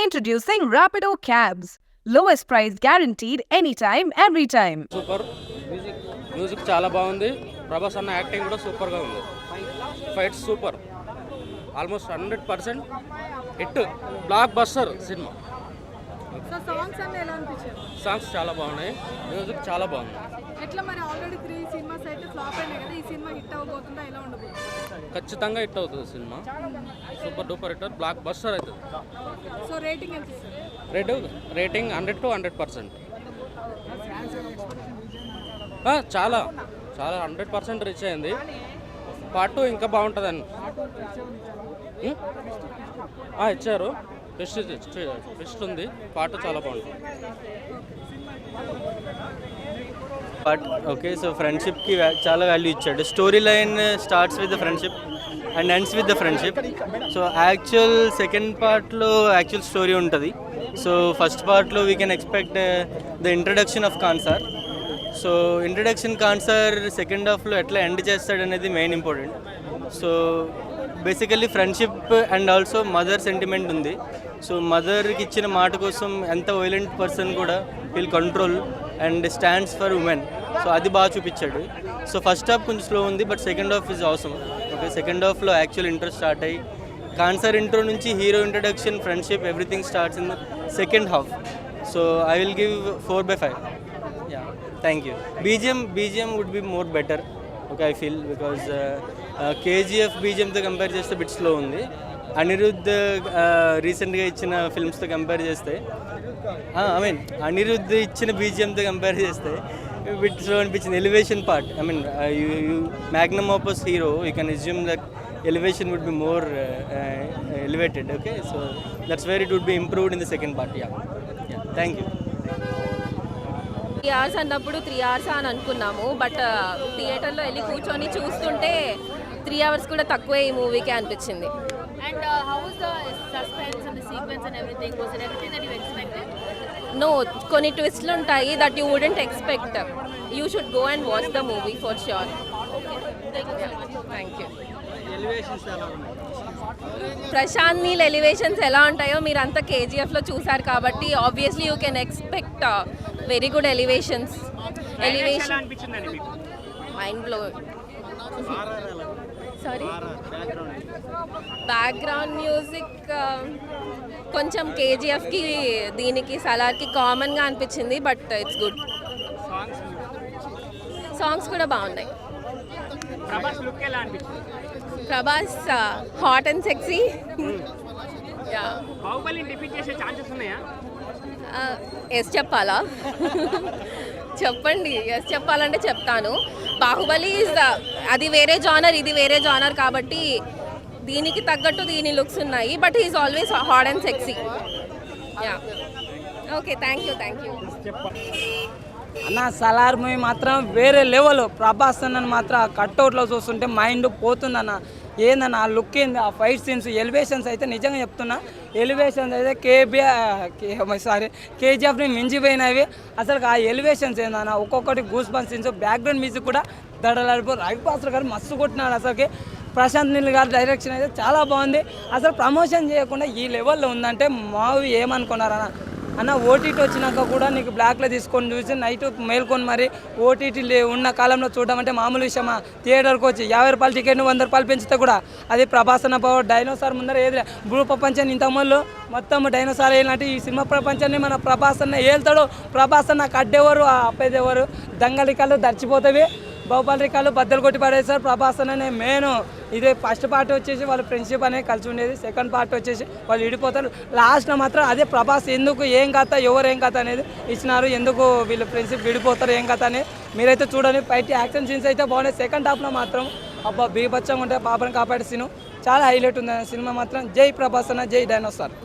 Introducing Rapido Cabs. Lowest price guaranteed anytime, every time. Super music చాలా బాగుంది. ప్రభాస్ అన్న acting కూడా సూపర్గా ఉంది. Fights super, almost 100% hit, block buster cinema. Songs చాలా బాగున్నాయి, మ్యూజిక్ చాలా బాగుంది. ఎట్లా మరి ఆల్రెడీ 3 సినిమాస్ అయితే ఫ్లాప్ అయినాయి కదా, ఈ సినిమా హిట్ అవ్వబోతుందా, ఎలా ఉండబోతుంది? ఖచ్చితంగా హిట్ అవుతుంది cinema. Super duper hit, block buster అవుతుంది. సో రేటింగ్ ఎంత ఇస్తారు? Rating 100 to 100%. చాలా చాలా 100% రీచ్ అయింది. పార్ట్ 2 ఇంకా బాగుంటుందని ఇచ్చారు. ట్విస్ట్ ఉంది. పార్ట్ 2 చాలా బాగుంటుంది. బట్ ఓకే, సో ఫ్రెండ్షిప్కి చాలా వాల్యూ ఇచ్చాడు. Story line starts with the friendship and ends with the friendship. So actual second పార్ట్లో యాక్చువల్ స్టోరీ ఉంటుంది. సో ఫస్ట్ పార్ట్లో we can expect the introduction of కాన్సార్. So introduction కాన్సార్ second హాఫ్లో ఎట్లా end చేస్తాడు అనేది main important. So basically friendship and also mother sentiment ఉంది. So మదర్కి ఇచ్చిన మాట కోసం ఎంత వైలెంట్ పర్సన్ కూడా will control and stands for women. So అది బాగా చూపించాడు. సో ఫస్ట్ హాఫ్ కొంచెం స్లో ఉంది, బట్ సెకండ్ హాఫ్ ఈజ్ అవసరం. ఓకే, సెకండ్ హాఫ్లో యాక్చువల్ ఇంట్రెస్ట్ స్టార్ట్ అయ్యి కాన్సర్ ఇంట్రో నుంచి hero introduction, friendship, everything starts in the second half. So I will give 4/5. Yeah, thank you. BGM would be more better. Okay, I feel because KGF బీజిఎంతో compare చేస్తే bit slow ఉంది. అనిరుద్ధ్ రీసెంట్గా ఇచ్చిన ఫిల్మ్స్తో compare చేస్తే, I mean Anirudh ఇచ్చిన బీజిఎంతో compare చేస్తే బిట్ స్లో అనిపించింది. Elevation part, I mean magnum opus hero, you can assume that elevation would be more elevated. Okay, so that's where it would be improved in the second part. Yeah, thank you. 3 hours అన్నప్పుడు 3 hours అని అనుకున్నాము, but థియేటర్లో వెళ్ళి కూర్చొని చూస్తుంటే 3 hours కూడా తక్కువే ఈ మూవీకి అనిపించింది. And how was the suspense and the sequence and everything? Was it everything that you expected? No, కొన్ని ట్విస్ట్లు ఉంటాయి that you wouldn't expect. You should go and watch the movie for sure. Thank you. Prashanth Neel elevations ఎలా ఉంటాయో మీరంతా కేజీఎఫ్లో చూసారు కాబట్టి obviously you can expect very good elevation. Mind blow. Sorry, background music కొంచెం కేజీఎఫ్కి దీనికి సలార్కి కామన్గా అనిపించింది, బట్ ఇట్స్ గుడ్. సాంగ్స్ కూడా బాగున్నాయి. Prabhas hot and sexy. Yes చెప్పాలా? చెప్పండి. ఎస్ చెప్పాలంటే చెప్తాను. బాహుబలి అది వేరే జానర్, ఇది వేరే జానర్ కాబట్టి దీనికి తగ్గట్టు దీని లుక్స్ ఉన్నాయి, but is always hot and sexy. Yeah, okay, thank you. అన్న సలార్ మూవీ మాత్రం వేరే లెవెల్. ప్రభాస్ అన్నని మాత్రం ఆ కట్అవుట్లో చూస్తుంటే మైండ్ పోతుందన్న. ఏందన్న ఆ లుక్ ఏంది, ఆ ఫైట్ సీన్స్, ఎలివేషన్స్ అయితే నిజంగా చెప్తున్నా, ఎలివేషన్స్ అయితే కేజీఎఫ్ని మించిపోయినవి. అసలు ఆ ఎలివేషన్స్ ఏందన్న, ఒక్కొక్కటి goose bumps scenes, background music కూడా దడలాడిపో. రవిపాత్ర గారు మస్తు కొట్టినాడు. అసలుకి ప్రశాంత్ నీల్ గారి డైరెక్షన్ అయితే చాలా బాగుంది. అసలు ప్రమోషన్ చేయకుండా ఈ లెవెల్లో ఉందంటే మూవీ ఏమనుకున్నారన్న. అన్న ఓటీటీ వచ్చినాక కూడా నీకు బ్లాక్లో తీసుకొని చూసి నైట్ మేల్కొని మరి ఓటీటీ ఉన్న కాలంలో చూడడం అంటే మామూలు విషయమా? థియేటర్కి వచ్చి 50 రూపాయల టికెట్ను 100 రూపాయలు పెంచితే కూడా అది ప్రభాస్ అన్న పవర్. డైనోసార్ ముందర ఏది భూ ప్రపంచాన్ని ఇంతకుముందు మొత్తం డైనోసార్ వెళ్ళినట్టు ఈ సినిమా ప్రపంచాన్ని మన ప్రభాస్ అన్న ఏళ్తాడు. ప్రభాస్ అన్న కడ్డేవారు, అప్పేదేవారు, దంగలికాలు దర్చిపోతావి, బహుపలికాలు బద్దలు కొట్టి పడేసారు. ప్రభాస్ అనే మెయిన్. ఇదే ఫస్ట్ పార్ట్ వచ్చేసి వాళ్ళ ఫ్రెండ్షిప్ అనేది కలిసి ఉండేది, సెకండ్ పార్ట్ వచ్చేసి వాళ్ళు విడిపోతారు. లాస్ట్లో మాత్రం అదే ప్రభాస్ ఎందుకు, ఏం కథ, ఎవరు ఏం కథ అనేది ఇచ్చినారు, ఎందుకు వీళ్ళు ఫ్రెండ్షిప్ విడిపోతారు, ఏం కథ అనేది మీరైతే చూడండి. ఫైట్ యాక్షన్ సీన్స్ అయితే బాగున్నాయి. సెకండ్ హాఫ్లో మాత్రం అబ్బా బీభత్సంగా ఉంటే పాపని కాపాడే సీను చాలా హైలైట్ ఉంది సినిమా మాత్రం. జై ప్రభాస్ అన్న, జై డైనోసార్.